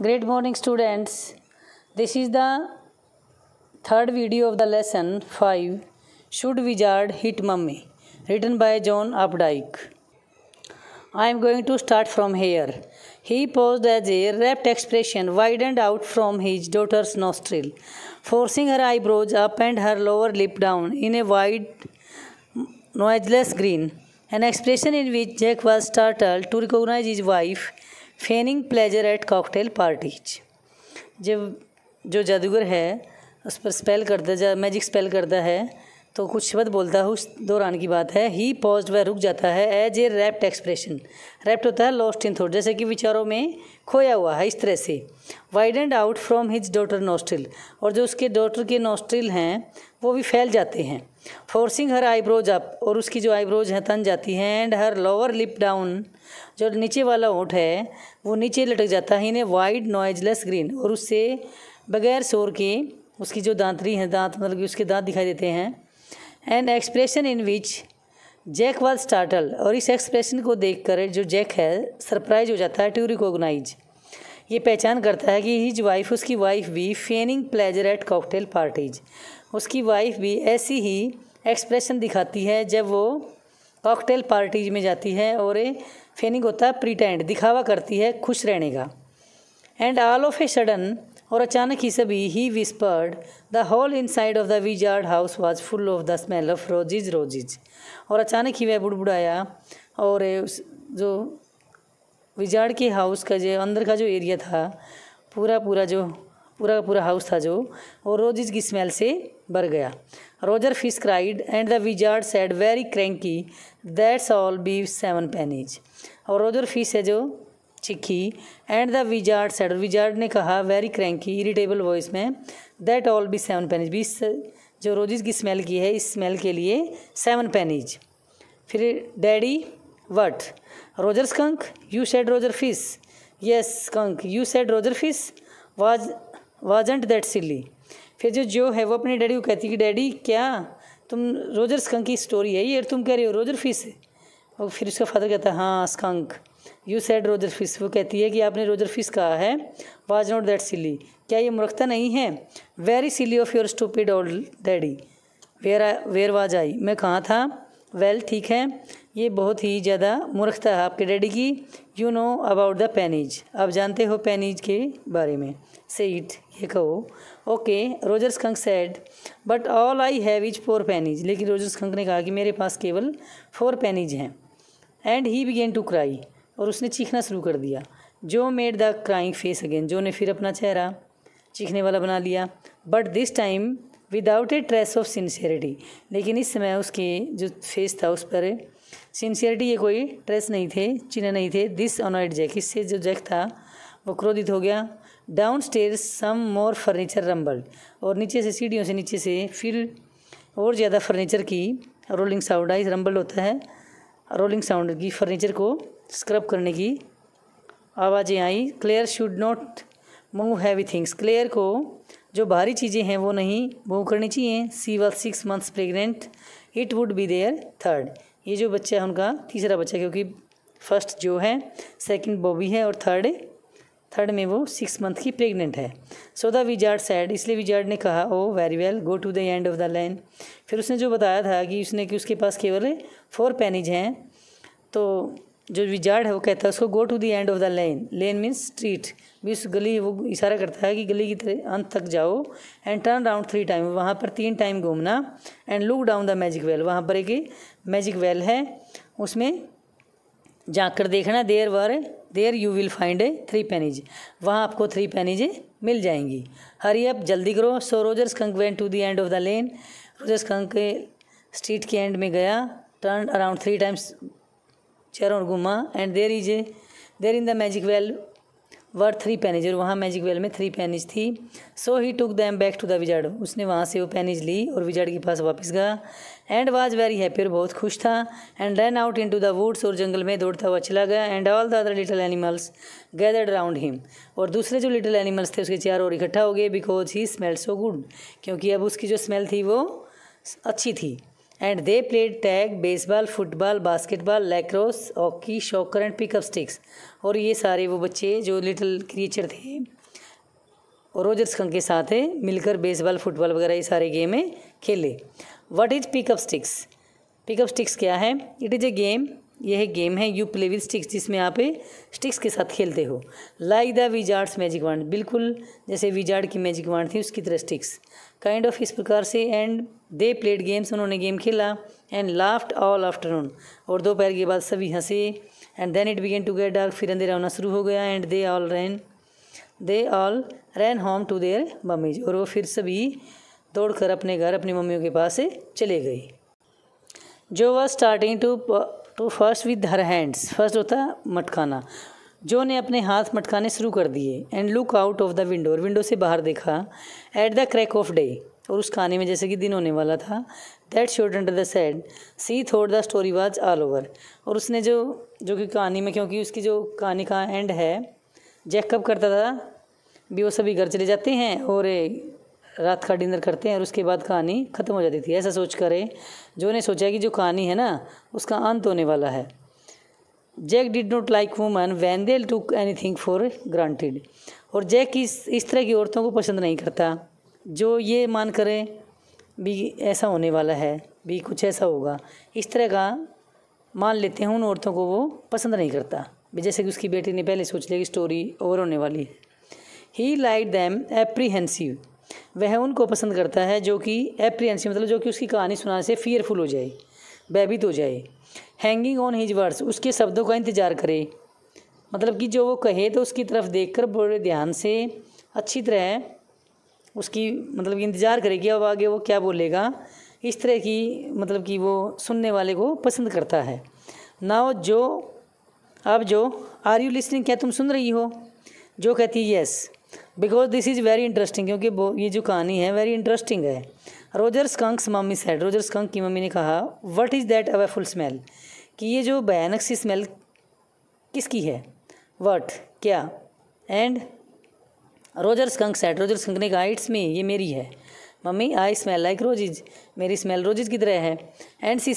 Great morning, students. This is the third video of the lesson 5 Should Wizard Hit Mummy? Written by John Updike. I am going to start from here. He paused as a rapt expression widened out from his daughter's nostril, forcing her eyebrows up and her lower lip down in a wide, noiseless grin, an expression in which Jack was startled to recognize his wife, feigning pleasure at cocktail parties. जब जो जादूगर है उस पर spell करता magic spell करता है तो कुछ शब्द बोलता है, उस दौरान की बात है। ही पॉज्ड वह रुक जाता है as a rapt expression. Rapt होता है लॉस्ट इन थॉट, जैसे कि विचारों में खोया हुआ है, इस तरह से। Widened out from his daughter nostril, और जो उसके डॉटर के नोस्ट्रिल हैं वो भी फैल जाते हैं। फोर्सिंग हर आईब्रोज अप, और उसकी जो आईब्रोज हैं तन जाती हैं। And her lower lip down, जो नीचे वाला होंठ है वो नीचे लटक जाता है। इन ए वाइड नॉइजलेस ग्रीन, और उससे बगैर शोर के उसकी जो दांतरी हैं, दांत मतलब कि उसके दांत दिखाई देते हैं। An expression in which Jack was startle, और इस एक्सप्रेशन को देखकर जो जैक है सरप्राइज हो जाता है। टू रिकॉग्नाइज, ये पहचान करता है कि हिज वाइफ, उसकी वाइफ भी फेनिंग प्लेजर एट कॉकटेल पार्टीज, उसकी वाइफ भी ऐसी ही एक्सप्रेशन दिखाती है जब वो कॉकटेल पार्टीज में जाती है। और फेनिंग होता है प्रिटेंड, दिखावा करती है खुश रहने का। And all of a sudden, और अचानक ही सभी, he whispered the whole inside of the wizard house was full of the smell of roses roses, और अचानक ही वह बुड़बुड़ाया और जो विजार्ड के हाउस का जो अंदर का जो एरिया था, पूरा हाउस था जो, और रोजेज की स्मेल से भर गया। Roger Fish cried and the wizard said very cranky that's all be 7 pennies, और रोजर फिश है जो चिक्की, and the wizard said, wizard ने कहा वेरी क्रैंकी इरिटेबल वॉइस में, दैट ऑल बी 7 पेनीज, 20 जो रोजेज की स्मेल की है इस स्मेल के लिए 7 पेनीज। फिर daddy what, Roger Skunk, you said Roger Fish, yes Skunk, you said Roger Fish, wasn't that silly. फिर जो है वो अपने डैडी को कहती है कि डैडी क्या तुम, रोजर स्कंक की स्टोरी है ये, तुम कह रहे हो रोजर फिश है। और फिर उसका फादर कहता है हाँ skunk, you said Roger fish, वो कहती है कि आपने रोजर फिश कहा है। वाज नॉट दैट सिली, क्या ये मूर्खता नहीं है। Very silly of your stupid old daddy, where was I, मैं कहाँ था। वेल ठीक है, ये बहुत ही ज़्यादा मूर्खता है आपके डैडी की। You know about the pennies, आप जानते हो पेनीज के बारे में। से इट, ये कहो। Okay, Roger Skunk said but all I have is 4 pennies, लेकिन रोजर स्कंक ने कहा कि मेरे पास केवल 4 पेनीज हैं। And he began to cry, और उसने चीखना शुरू कर दिया। Jo made the crying face again, Jo ने फिर अपना चेहरा चीखने वाला बना लिया। But this time without a trace of sincerity, लेकिन इस समय उसके जो फेस था उस पर सिंसियरिटी ये कोई ट्रेस नहीं थे, चिन्ह नहीं थे। दिस अनॉयड जैक, इससे जो जैक था वो क्रोधित हो गया। डाउन स्टेयर्स सम मोर फर्नीचर रंबल्ड, और नीचे से सीढ़ियों से नीचे से फिर और ज़्यादा फर्नीचर की रोलिंग साउंड आई। रंबल्ड होता है रोलिंग साउंड की, फर्नीचर को स्क्रब करने की आवाज़ें आई। Clare should not move heavy things, Clare को जो भारी चीज़ें हैं वो नहीं मूव करनी चाहिए। She was 6 months pregnant, it would be their 3rd, ये जो बच्चा है उनका तीसरा बच्चा, क्योंकि फर्स्ट जो है, सेकंड बॉबी है, और थर्ड में वो 6 month की प्रेग्नेंट है। सो द विजार्ड सैड, इसलिए विजार्ड ने कहा oh very well go to the end of the line. फिर उसने जो बताया था कि उसके पास केवल 4 पेनीज हैं, तो जो विजार्ड है वो कहता है उसको go to the end of the lane, lane means street, भी उस गली, वो इशारा करता है कि गली की तरह अंत तक जाओ। एंड टर्न राउंड 3 टाइम, वहाँ पर 3 टाइम घूमना। And look down the magic well, वहाँ पर एक मैजिक वेल है, उसमें झाँक कर देखना। There you will find 3 pennies, वहाँ आपको 3 पेनीज मिल जाएंगी। हरी अप, जल्दी करो। So Roger Skunk went to the end of the lane, Roger Skunk street के एंड में गया। टर्न अराउंड 3 टाइम्स, चारों ओर घूमा। And there in the magic well were 3 pennies, और वहाँ मैजिक वेल में 3 पेनीज थी। So he took them back to the wizard, उसने वहाँ से वो पेनीज ली और विजार्ड के पास वापस गया। एंड वाज वेरी हैप्पी, बहुत खुश था। And run out into the woods, और जंगल में दौड़ता हुआ चला गया। And all the other little animals gathered around him, और दूसरे जो लिटिल एनिमल्स थे उसके चारों ओर इकट्ठा हो गए। Because he smelled so good, क्योंकि अब उसकी जो स्मेल थी वो अच्छी थी। And they played tag, baseball, football, basketball, lacrosse, hockey, shocker and pickup sticks. और ये सारे वो बच्चे जो लिटिल क्रिएचर थे और रोजर स्कंक के साथ मिलकर बेसबॉल, फुटबॉल वगैरह ये सारे गेम खेले। What is pickup sticks? Pickup sticks क्या है? इट इज़ ए गेम, यह गेम है यू प्ले विद स्टिक्स, जिसमें आप स्टिक्स के साथ खेलते हो। लाइक द विजार्ड्स मैजिक वांड, बिल्कुल जैसे विजार्ड की मैजिक वांड थी उसकी तरह स्टिक्स, काइंड ऑफ इस प्रकार से। एंड दे प्लेड गेम्स, उन्होंने गेम खेला। एंड लाफ्ट ऑल आफ्टरनून, और दोपहर के बाद सभी हंसे। And then it began to get dark, फिर अंधेरा होना शुरू हो गया। And they all ran home to their mummies, और वो फिर सभी दौड़कर अपने घर अपनी मम्मियों के पास चले गए। Jo was starting to first with her hands, first होता मटकाना। जो ने अपने हाथ मटकाने शुरू कर दिए। And look out of the window, और विंडो से बाहर देखा। At the crack of day, और उस कहानी में जैसे कि दिन होने वाला था। That showed under the shade she thought the story was all over, और उसने जो कि कहानी में, क्योंकि उसकी जो कहानी का एंड है, जैक कब करता था भी, वो सभी घर चले जाते हैं और रात का डिनर करते हैं और उसके बाद कहानी ख़त्म हो जाती थी। ऐसा सोच कर जो ने सोचा कि जो कहानी है ना उसका अंत होने वाला है। Jack did not like women when they took anything for granted, और जैक इस तरह की औरतों को पसंद नहीं करता जो ये मान करें भी ऐसा होने वाला है, भी कुछ ऐसा होगा, इस तरह का मान लेते हैं। उन औरतों को वो पसंद नहीं करता भी, जैसे कि उसकी बेटी ने पहले सोच लिया कि स्टोरी ओवर होने वाली है। ही लाइक दैम एप्रीहेंसिव, वह उनको पसंद करता है जो कि एप्रीहेंसिव मतलब जो कि उसकी कहानी सुनाने से फियरफुल हो जाए, भयभीत हो जाए। हैंगिंग ऑन हिज वर्ड्स, उसके शब्दों का इंतजार करे, मतलब कि जो वो कहे तो उसकी तरफ देखकर बड़े ध्यान से अच्छी तरह उसकी मतलब इंतज़ार करे कि अब आगे वो क्या बोलेगा, इस तरह की मतलब कि वो सुनने वाले को पसंद करता है। नाउ जो आर यू लिसनिंग, क्या तुम सुन रही हो? जो कहती है yes, because this is very interesting, क्योंकि ये जो कहानी है वेरी इंटरेस्टिंग है। Roger Skunk's mummy said, Roger Skunk की मम्मी ने कहा, what is that awful smell, कि ये जो भयानक सी स्मेल किसकी है? व्हाट, क्या? And Roger Skunk said, Roger Skunk ने कहा, इट्स मी, ये मेरी है mummy, I smell like roses, मेरी स्मेल रोजेज की तरह है। एंड सी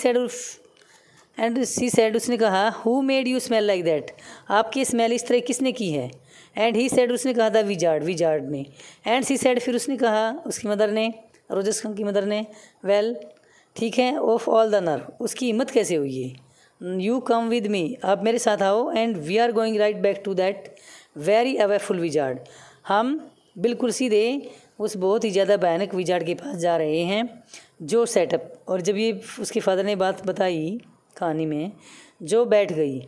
सेड, उसने कहा, who made you smell like that, आपकी स्मेल इस तरह किसने की है? एंड ही सेड, उसने कहा था विजार्ड ने। एंड सी सेड, फिर उसने कहा उसकी मदर ने, रोजर स्कंक की मदर ने, वेल ठीक है, ऑफ ऑल द नर्व, उसकी हिम्मत कैसे हुई है? यू कम विद मी, आप मेरे साथ आओ। And we are going right back to that very awful wizard, हम बिल्कुल सीधे उस बहुत ही ज़्यादा भयानक विजार्ड के पास जा रहे हैं जो सेटअप। और जब ये उसके फादर ने बात बताई कहानी में, जो बैठ गई।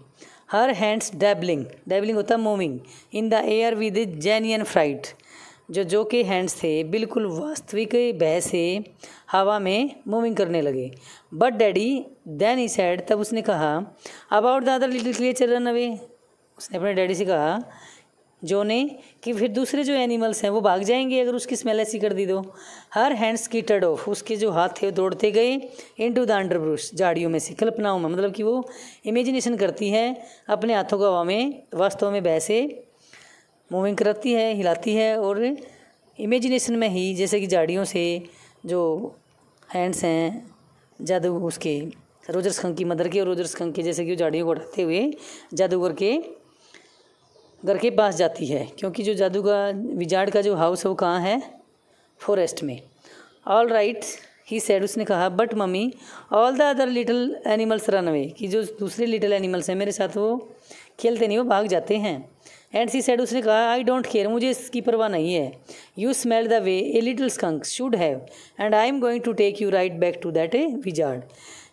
हर हैंड्स डैबलिंग होता moving in the air with genuine fright, Jo के हैंड्स थे बिल्कुल वास्तविक भय से हवा में मूविंग करने लगे। But daddy, then he said, तब उसने कहा, about the other little creature run away, उसने अपने डैडी से कहा जो ने, कि फिर दूसरे जो एनिमल्स हैं वो भाग जाएंगे अगर उसकी स्मेल ऐसी कर दी तो। हर हैंड्स की टर्ड ऑफ, उसके जो हाथ थे दौड़ते गए इनटू द अंडरब्रुश, झाड़ियों में से, कल्पनाओं में, मतलब कि वो इमेजिनेशन करती है अपने हाथों को हवा में, वास्तव में भय से मूविंग करती है, हिलाती है। और इमेजिनेशन में ही जैसे कि झाड़ियों से जो हैंड्स हैं जादू उसके रोजर स्कंक की मदर के और रोजर स्कंक के, जैसे कि झाड़ियों को उठाते हुए जादूगर के घर के पास जाती है, क्योंकि जो जादू का विजार्ड का जो हाउस है वो कहाँ है? फॉरेस्ट में। ऑल राइट ही सेड, उसने कहा, but mummy all the other little animals run away, कि जो दूसरे लिटिल एनिमल्स हैं मेरे साथ वो खेलते नहीं, वो भाग जाते हैं। एंड सी सेड, उसने कहा, आई डोंट केयर, मुझे इसकी परवाह नहीं है। You smell the way a little skunk should have, and I am going to take you right back to that wizard.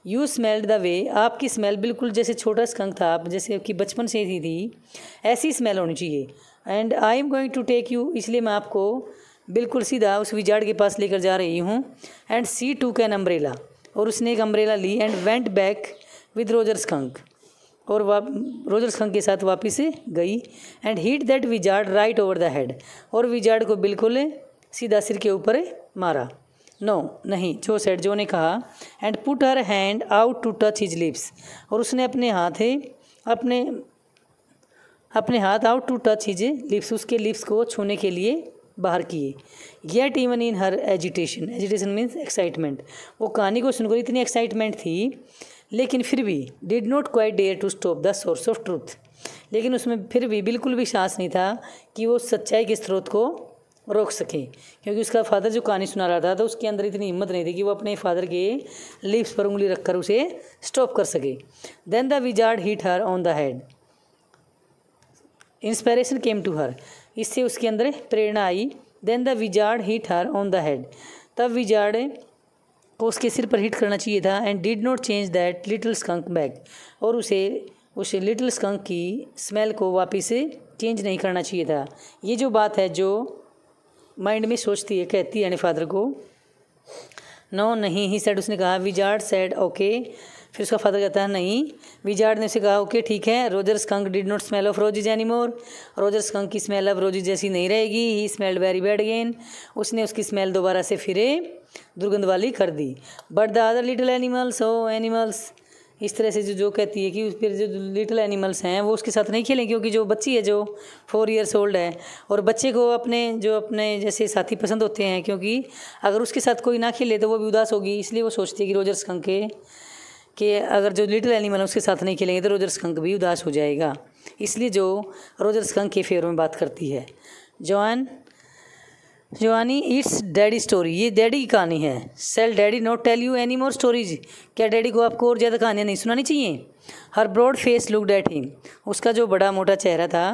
You smelled the way, आपकी smell बिल्कुल जैसे छोटा स्कंक था, आप जैसे कि बचपन से ही थी ऐसी स्मेल होनी चाहिए। And I am going to take you, इसलिए मैं आपको बिल्कुल सीधा उस विजार्ड के पास लेकर जा रही हूँ। एंड सी टूक एन अम्ब्रेला, और उसने एक अम्ब्रेला ली। And went back with Roger Skunk, और रोजर स्कंक के साथ वापस गई। And hit that wizard right over the head, और विजार्ड को बिल्कुल सीधा सिर के ऊपर मारा। नो नहीं, जो ने कहा। And put her hand out to touch his lips, और उसने अपने हाथ out to touch his lips, उसके लिप्स को छूने के लिए बाहर किए। Yet even in her agitation, agitation means excitement, वो कहानी को सुनकर इतनी एक्साइटमेंट थी, लेकिन फिर भी did not quite dare to stop the source of truth, लेकिन उसमें फिर भी बिल्कुल भी साहस नहीं था कि वो सच्चाई के स्रोत को रोक सके, क्योंकि उसका फादर जो कहानी सुना रहा था तो उसके अंदर इतनी हिम्मत नहीं थी कि वो अपने फादर के लिप्स पर उंगली रखकर उसे स्टॉप कर सके। Then the wizard hit her on the head, inspiration came to her, इससे उसके अंदर प्रेरणा आई। Then the wizard hit her on the head, तब विजार्ड को उसके सिर पर हिट करना चाहिए था। And did not change that little skunk back, और उस लिटिल स्कंक की स्मेल को वापस चेंज नहीं करना चाहिए था। ये जो बात है जो माइंड में सोचती है, कहती है यानी फादर को, नो नहीं, ही सेड, उसने कहा। विजार्ड सेड ओके, फिर उसका फादर कहता है नहीं। विजार्ड ने उसे कहा ओके ठीक है। Roger Skunk did not smell of roses any more, Roger Skunk की स्मेल अब रोजेज जैसी नहीं रहेगी। He smelled very bad again, उसने उसकी स्मेल दोबारा से फिर दुर्गंध वाली कर दी। But the other little animals, oh animals, इस तरह से जो कहती है कि फिर जो लिटिल एनिमल्स हैं वो उसके साथ नहीं खेलें, क्योंकि जो बच्ची है जो 4 ईयर्स ओल्ड है, और बच्चे को अपने जैसे साथी पसंद होते हैं, क्योंकि अगर उसके साथ कोई ना खेले तो वो भी उदास होगी, इसलिए वो सोचती है कि रोजर स्कंक कि अगर जो लिटिल एनिमल है उसके साथ नहीं खेलेंगे तो रोजर स्कंक भी उदास हो जाएगा, इसलिए जो रोजर स्कंक के फेवर में बात करती है। जोआनी इट्स डैडी स्टोरी, ये डैडी की कहानी है। Shall daddy not tell you any more stories, क्या डैडी को आपको और ज़्यादा कहानियाँ नहीं सुनानी चाहिए। Her broad face looked at him, उसका जो बड़ा मोटा चेहरा था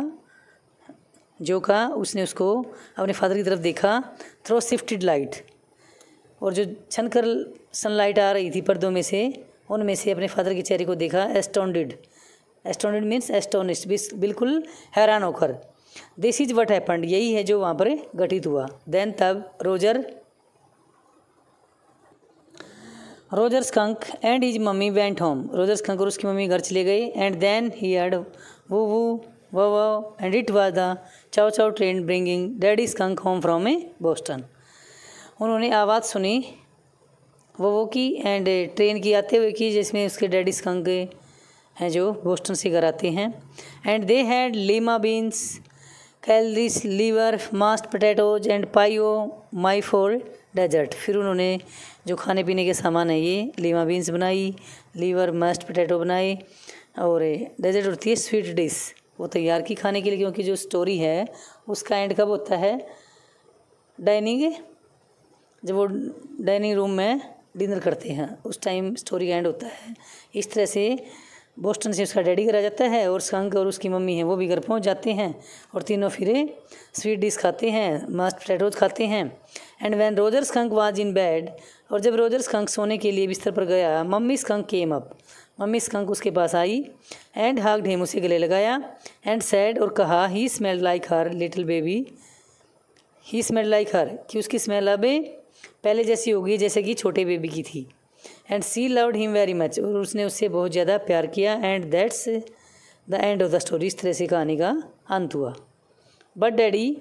जो का, उसने उसको अपने फादर की तरफ देखा। थ्रो शिफ्टेड लाइट, और जो छन कर सनलाइट आ रही थी पर्दों में से, उनमें से अपने फादर के चेहरे को देखा। एस्टोंडेड, एस्टोंडेड मीन्स एस्टोनिश्ड, बिल्कुल हैरान होकर। दिस इज व्हाट हैपेंड, यही है जो वहाँ पर घटित हुआ। देन तब Roger skunk and his mummy went home, Roger Skunk और उसकी मम्मी घर चले गए। एंड देन ही हर्ड वो वो and it was the chow chow train bringing daddy skunk home from Boston, उन्होंने आवाज़ सुनी वो की एंड ट्रेन की आते हुए की, जिसमें उसके डैडी स्कंक हैं जो बोस्टन से घर आते हैं। And they had lima beans, calories, liver, mashed potatoes and pie my for dessert, फिर उन्होंने जो खाने पीने के सामान है ये लीमा बीन्स बनाई, लीवर, मास्ड पोटैटो बनाए, और डेजर्ट होती है स्वीट डिश, वो तैयार की खाने के लिए, क्योंकि जो स्टोरी है उसका एंड कब होता है, डाइनिंग, जब वो डाइनिंग रूम में डिनर करते हैं उस टाइम स्टोरी का एंड होता है। इस तरह से बोस्टन से उसका डैडी घर आ जाता है, और स्कंक और उसकी मम्मी है वो भी घर पहुंच जाते हैं, और तीनों फिर स्वीट डिश खाते हैं, मास्ड पोटैटोज खाते हैं। And when Roger skunk was in bed, और जब रोजर स्कंक सोने के लिए बिस्तर पर गया, mummy Skunk came up, mummy Skunk उसके पास आई। एंड हग्ड हिम, उसे गले लगाया। एंड सैड, और कहा, he smelled like her little baby, he smelled like her, कि उसकी स्मेल अब पहले जैसी होगी जैसे कि छोटे बेबी की थी। And she loved him very much, और उसने उससे बहुत ज़्यादा प्यार किया। And that's the end of the story, इस तरह से कहानी का अंत हुआ। बट डैडी,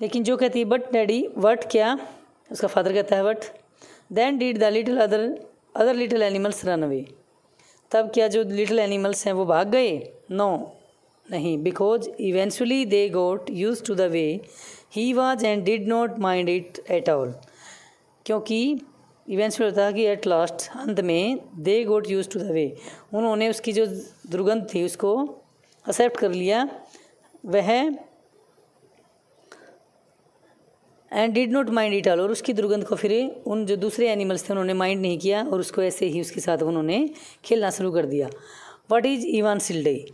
लेकिन जो कहती है बट डैडी, वट क्या, उसका फादर कहता है what. Then did the little other little animals run away, तब क्या जो लिटिल एनिमल्स हैं वो भाग गए। नो नहीं, because eventually they got used to the way he was and did not mind it at all, क्योंकि इवेंचुअली होता है कि एट लास्ट, अंत में, they got used to the way, उन्होंने उसकी जो दुर्गंध थी उसको एक्सेप्ट कर लिया, वह and did not mind it all, और उसकी दुर्गंध को फिर उन जो दूसरे एनिमल्स थे उन्होंने माइंड नहीं किया, और उसको ऐसे ही उसके साथ उन्होंने खेलना शुरू कर दिया। व्हाट इज़ इवान सिल्डे,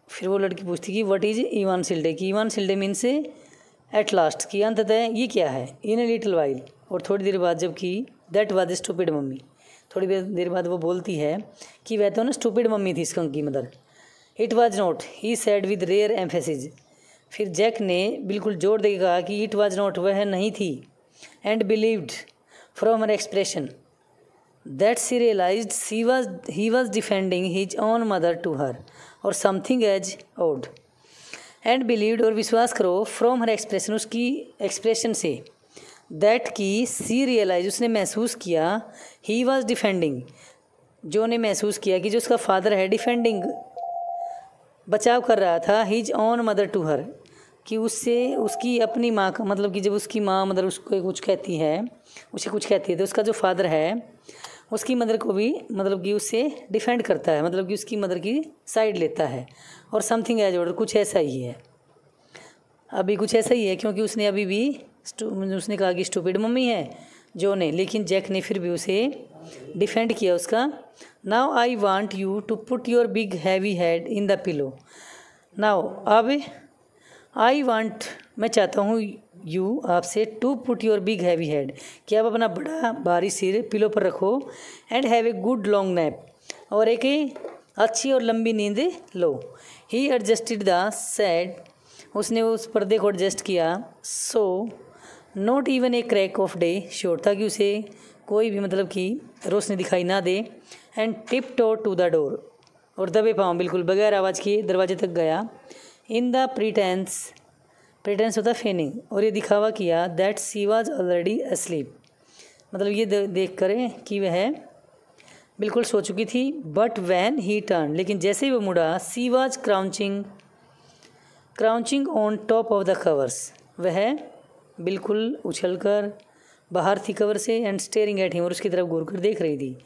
फिर वो लड़की पूछती कि व्हाट इज़ इवान सिल्डे, कि इवान सिल्डे मीन्स एट लास्ट, कि अंततः ये क्या है। इन ए लिटिल वाइल, और थोड़ी देर बाद जबकि that was a stupid mummy, थोड़ी देर बाद वो बोलती है कि वह तो ना स्टूपिड मम्मी थी स्कंक की मदर। It was not, he said with rare emphasis, फिर जैक ने बिल्कुल जोर देकर कहा कि इट वाज नॉट, वह नहीं थी। And believed from her expression that she realised he was defending his own mother to her, और something as odd. And believed, और विश्वास करो, फ्रॉम हर एक्सप्रेशन, उसकी एक्सप्रेशन से, दैट की सी रियलाइज, उसने महसूस किया, ही वॉज डिफेंडिंग, जो ने महसूस किया कि जो उसका फादर है डिफेंडिंग, बचाव कर रहा था, his own mother to her, कि उससे उसकी अपनी माँ का मतलब कि जब उसकी माँ मदर उसको कुछ कहती है, उसे कुछ कहती है, तो उसका जो फादर है उसकी मदर को भी मतलब कि उससे डिफेंड करता है, मतलब कि उसकी मदर की साइड लेता है। और समथिंग एज ऑर्डर, कुछ ऐसा ही है, अभी कुछ ऐसा ही है, क्योंकि उसने अभी भी उसने कहा कि स्टूपिड मम्मी है जो ने, लेकिन जैक ने फिर भी उसे डिफेंड किया उसका। Now I want you to put your big heavy head in the pillow. Now अब आई वांट, मैं चाहता हूँ यू आपसे, to put your big heavy head, कि आप अपना बड़ा भारी सिर पिलो पर रखो, and have a good long nap, और एक अच्छी और लंबी नींद लो। ही एडजस्टेड द सेड, उसने उस पर्दे को एडजस्ट किया। So not even a crack of day शोर, ताकि उसे कोई भी मतलब कि रोशनी दिखाई ना दे। And tiptoe to the door, और दबे पाँव बिल्कुल बगैर आवाज़ किए दरवाजे तक गया। इन द प्रीटेंस होता फेनिंग, और ये दिखावा किया दैट सी वाज ऑलरेडी असलीप, मतलब ये देख कर कि वह बिल्कुल सो चुकी थी। बट वैन ही टर्न, लेकिन जैसे ही वो मुड़ा, she was crouching on top of the covers, वह बिल्कुल उछलकर बाहर थी कवर से। एंड स्टेयरिंग एट हिम, और उसकी तरफ घूर कर देख रही थी।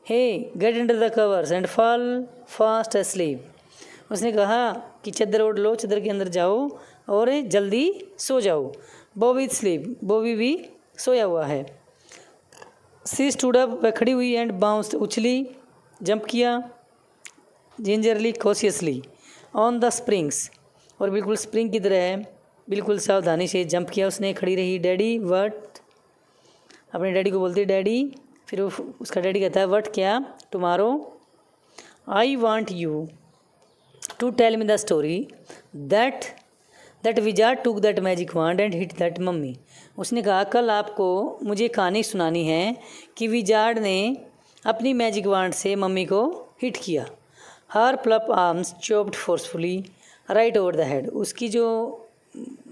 He get under the covers and fall fast asleep, उसने कहा कि चादर ओढ़ लो, चादर के अंदर जाओ और जल्दी सो जाओ। बॉबी स्लीप, बॉबी भी सोया हुआ है। सी स्टूड अप, वह खड़ी हुई। एंड बाउंस, उछली, जंप किया। Gingerly cautiously on the springs, और बिल्कुल स्प्रिंग की तरह बिल्कुल सावधानी से जंप किया उसने। खड़ी रही। डैडी वट, अपने डैडी को बोलती है डैडी, फिर उसका डैडी कहता है वट क्या, tomorrow I want you to tell me the story that wizard took that magic wand and hit that mummy. उसने कहा कल आपको मुझे कहानी सुनानी है कि विजार्ड ने अपनी मैजिक वांड से मम्मी को हिट किया। Her plump arms chopped forcefully right over the head, उसकी जो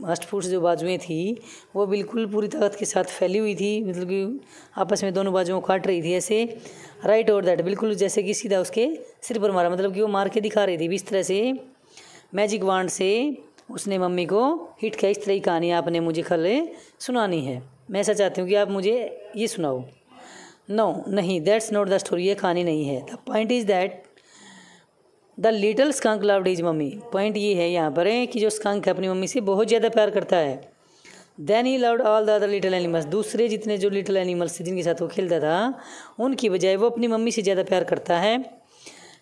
हष्टपुष्ट जो बाजुएं थी वो बिल्कुल पूरी ताकत के साथ फैली हुई थी, मतलब कि आपस में दोनों बाजुओं को काट रही थी ऐसे। राइट ओवर दैट, बिल्कुल जैसे कि सीधा उसके सिर पर मारा, मतलब कि वो मार के दिखा रही थी। इस तरह से मैजिक वांड से उसने मम्मी को हिट किया। इस तरह की कहानी आपने मुझे कल सुनानी है। मैं ऐसा चाहती हूँ कि आप मुझे ये सुनाओ। नो, नहीं, दैट्स नॉट द स्टोरी, ये कहानी नहीं है। The point is that the little skunk loved his mummy, point ये है यहाँ पर कि जो स्कंक है अपनी मम्मी से बहुत ज़्यादा प्यार करता है। Then he loved all the other little animals, दूसरे जितने जो लिटल एनिमल्स थे जिनके साथ वो खेलता था उनकी बजाय वो अपनी मम्मी से ज़्यादा प्यार करता है।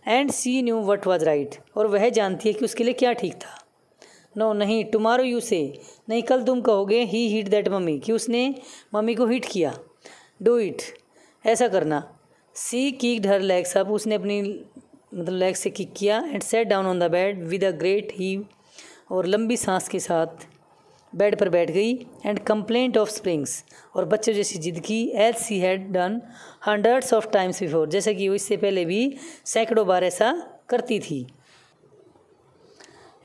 And she knew what was right, और वह जानती है कि उसके लिए क्या ठीक था। नो, नहीं, टुमारो यू से, नहीं कल तुम कहोगे ही हिट दैट मम्मी, कि उसने मम्मी को हिट किया। डू इट, ऐसा करना। सी किक्ड हर लेग्स अप, उसने अपनी मतलब लेग से किक किया। And set down on the bed with a great heave, और लंबी सांस के साथ बेड पर बैठ गई। एंड कंप्लेंट ऑफ स्प्रिंग्स, और बच्चे जैसी जिद की। As she had done hundreds of times before, जैसे कि वो इससे पहले भी सैकड़ों बार ऐसा करती थी।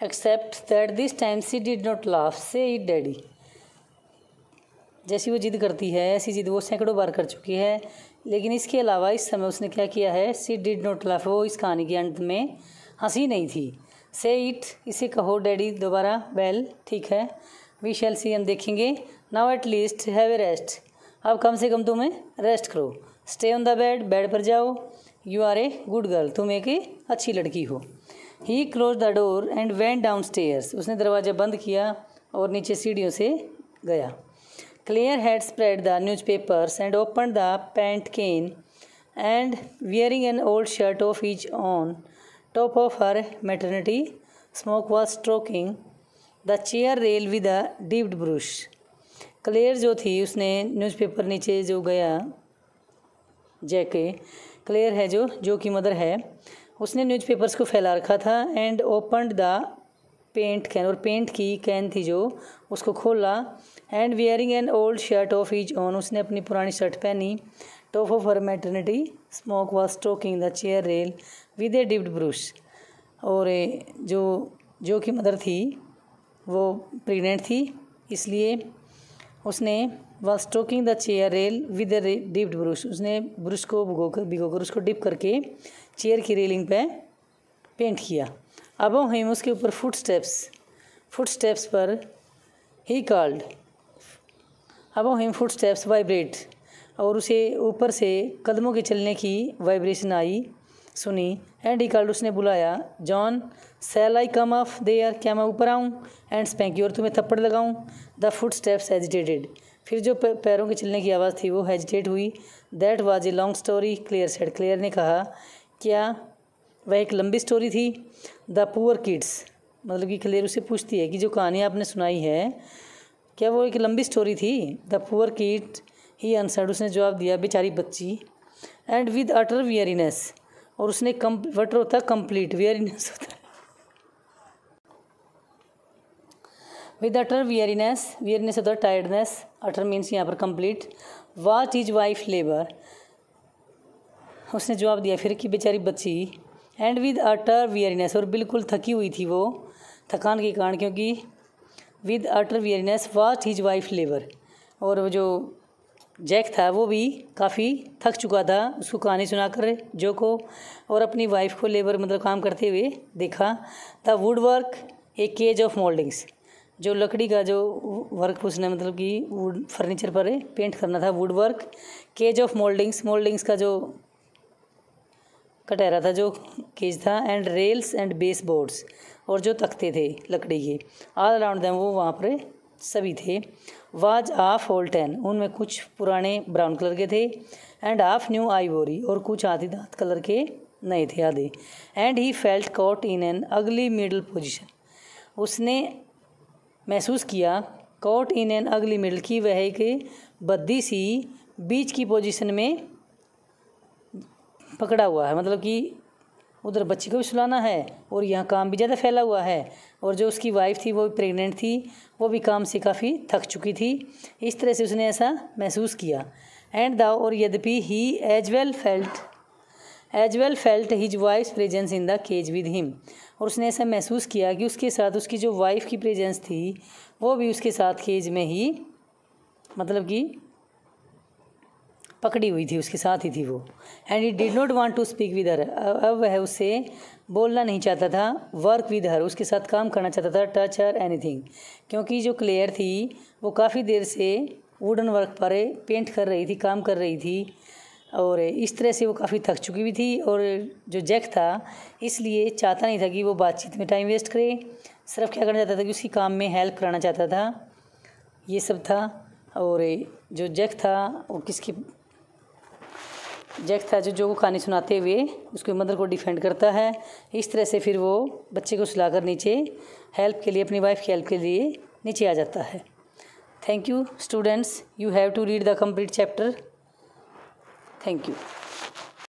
Except that this time she did not laugh, say it daddy, जैसी वो जिद करती है ऐसी जिद वो सैकड़ों बार कर चुकी है, लेकिन इसके अलावा इस समय उसने क्या किया है। सी डिड नॉट लाफ, वो इस कहानी के अंत में हंसी नहीं थी। से इट, इसे कहो डैडी दोबारा। वेल, ठीक है। वी शैल सी, हम देखेंगे। Now at least have a rest, अब कम से कम तुम्हें रेस्ट करो। Stay on the bed, bed पर जाओ। You are a good girl, तुम एक अच्छी लड़की हो। He close the door and went downstairs, उसने दरवाज़ा बंद किया और नीचे सीढ़ियों से गया। Claire had spread the newspapers and open the paint can, and wearing an old shirt of each on top of her maternity smoke was stroking the chair rail with a dipped brush. Claire जो थी उसने newspaper नीचे जो गया, जैके clear है जो कि mother है, उसने न्यूज़पेपर्स को फैला रखा था। And opened the paint can, और पेंट की कैन थी जो उसको खोला। And wearing an old shirt of each on, उसने अपनी पुरानी शर्ट पहनी। Top of her maternity smock was stroking the chair rail with a dipped brush, और जो कि मदर थी वो प्रेग्नेंट थी, इसलिए उसने was stroking the chair rail with a dipped brush, उसने ब्रश को भिगोकर उसको डिप करके चेयर की रेलिंग पे पेंट किया। अब हम उसके ऊपर फुट स्टेप्स फुटस्टेप्स पर he called. Above him footsteps vibrate, और उसे ऊपर से कदमों के चलने की वाइब्रेशन आई, सुनी। एंड ही कॉल्ड, उसने बुलाया। John, shall I come off there, क्या मैं ऊपर आऊँ? एंड स्पैंक यू, और तुम्हें थप्पड़ लगाऊँ। द फुटस्टेप्स हेजिटेटेड, फिर जो पैरों के चलने की आवाज़ थी वो हेजिटेट हुई। That was a long story, clear said, clear ने कहा। क्या वह एक लंबी स्टोरी थी? द पुअर किड्स, मतलब कि क्लियर उसे पूछती है कि जो कहानी आपने सुनाई है क्या वो एक लंबी स्टोरी थी? The poor kid he answered, उसने जवाब दिया, बेचारी बच्ची। एंड विद अटर वियरीनेस, और उसने वटर होता है कंप्लीट, वियरीनेस होता है विद अटर वियरीनेस, वियरीनेस होता है टायर्डनेस, अटर मीन्स यहाँ पर complete. What is wife labour, उसने जवाब दिया फिर कि बेचारी बच्ची। एंड विद अटर वियरीनेस, और बिल्कुल थकी हुई थी वो थकान के कारण, क्योंकि with utter weariness what his wife labour, और वो जो जैक था वो भी काफ़ी थक चुका था उसको कहानी सुनाकर जो को, और अपनी वाइफ को लेबर मतलब काम करते हुए देखा। The woodwork a cage of mouldings, जो लकड़ी का जो वर्क उसने मतलब कि वुड फर्नीचर पर पेंट करना था, woodwork. Cage of mouldings, mouldings का जो कटहरा था जो केज था। And rails and baseboards, और जो तख्ते थे लकड़ी के, ऑल अराउंड देम, वो वहाँ पर सभी थे। वाज ऑफ ओल्ड टैन, उनमें कुछ पुराने ब्राउन कलर के थे। एंड ऑफ न्यू आइवोरी, और कुछ आधी दांत कलर के नए थे आधे। And he felt caught in an अगली मिडल पोजिशन, उसने महसूस किया कॉट इन एन अगली मिडल, की वह एक बद्दी सी बीच की पोजीशन में पकड़ा हुआ है, मतलब कि उधर बच्ची को भी सुलाना है और यहाँ काम भी ज़्यादा फैला हुआ है, और जो उसकी वाइफ थी वो भी प्रेग्नेंट थी, वो भी काम से काफ़ी थक चुकी थी। इस तरह से उसने ऐसा महसूस किया। एंड द, और यद्यपि he as well felt his wife's presence in the cage with him, और उसने ऐसा महसूस किया कि उसके साथ उसकी जो वाइफ की प्रेजेंस थी वो भी उसके साथ केज में ही मतलब कि पकड़ी हुई थी, उसके साथ ही थी वो। And he did not want to speak with her, अब वह उससे बोलना नहीं चाहता था। वर्क विद हर, उसके साथ काम करना चाहता था। टच हर एनीथिंग, क्योंकि जो क्लेयर थी वो काफ़ी देर से वुडन वर्क पर पेंट कर रही थी, काम कर रही थी, और इस तरह से वो काफ़ी थक चुकी हुई थी। और जो जैक था इसलिए चाहता नहीं था कि वो बातचीत में टाइम वेस्ट करे, सिर्फ क्या करना चाहता था कि उसकी काम में हेल्प कराना चाहता था, ये सब था। और जो जैक था वो जैक था जो कहानी सुनाते हुए उसके मदर को डिफेंड करता है। इस तरह से फिर वो बच्चे को सुलाकर नीचे हेल्प के लिए, अपनी वाइफ की हेल्प के लिए नीचे आ जाता है। Thank you students, you have to read the complete chapter. Thank you.